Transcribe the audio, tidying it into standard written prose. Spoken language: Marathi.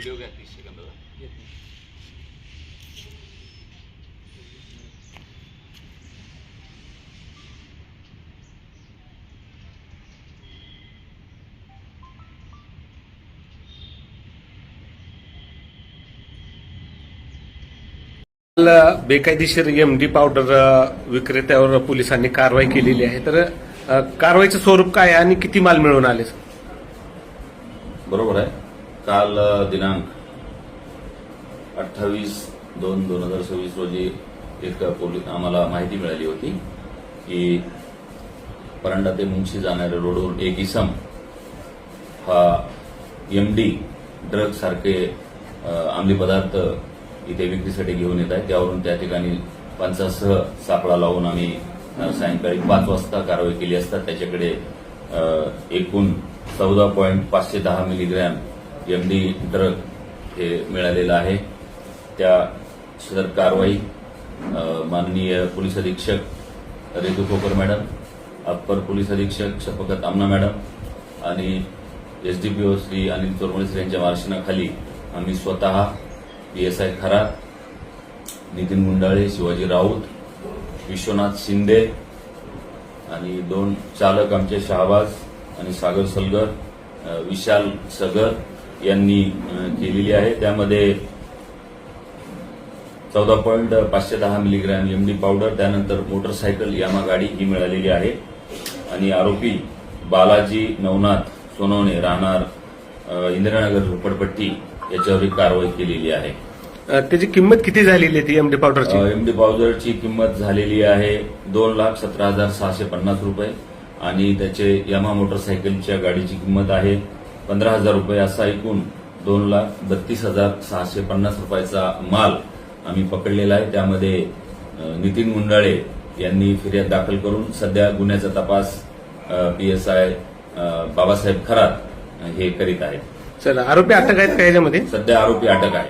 व्हिडिओ घ्या 30 सेकंदाचा. बेकायदेशीर एमडी पावडर विक्रेत्यावर पोलिसांनी कारवाई केलेली आहे. तर कारवाईचं स्वरूप काय आहे आणि किती माल मिळून आले? बरोबर आहे. काल दिनांक 28/2/2026 रोजी एक आम्हाला माहिती मिळाली होती की परांडा ते मुंशी जाणाऱ्या रोडवर एक इसम हा एमडी ड्रग सारखे अंमली पदार्थ इथे विक्रीसाठी घेऊन येत आहे. त्यावरून त्या ठिकाणी पंचासह सापळा लावून आम्ही सायंकाळी 5 वाजता कारवाई केली असता त्याच्याकडे एकूण 14.510 मिलीग्रॅम एमडी ड्रग हे मिळालेलं आहे. त्या सदर कारवाई माननीय पोलीस अधीक्षक रेतू खोकर मॅडम, अप्पर पोलीस अधीक्षक शफकत आमना मॅडम आणि एसडीपीओ श्री अनिल चोरमळे सर यांच्या मार्गदर्शनाखाली आम्ही स्वतः पीएसआय खरात, नितीन गुंडाळे, शिवाजी राऊत, विश्वनाथ शिंदे आणि 2 चालक आमचे शहाबाज आणि सागर सलगर, विशाल सगर यांनी केलेली आहे. त्यामध्ये 14.510 मिलीग्रॅम एमडी पावडर, त्यानंतर मोटरसायकल यामा गाडी ही मिळालेली आहे. आणि आरोपी बालाजी नवनाथ सोनवणे राहणार इंदिरानगर झोपडपट्टी याच्यावर कारवाई केलेली आहे. त्याची किंमत किती झालेली आहे ती एमडी पावडरची? एमडी पावडरची किंमत झालेली आहे 2,17,650 रुपये आणि त्याचे यामा मोटरसायकलच्या गाडीची किंमत आहे 15,000 रुपये. असा एकूण 2,32,650 रुपयाचा माल आम्ही पकडलेला आहे. त्यामध्ये नितीन गुंडाळे यांनी फिर्याद दाखल करून सध्या गुन्ह्याचा तपास पीएसआय बाबासाहेब खरात हे करीत आहेत. चला, आरोपी अटक आहेत का याच्यामध्ये? सध्या आरोपी अटक आहे.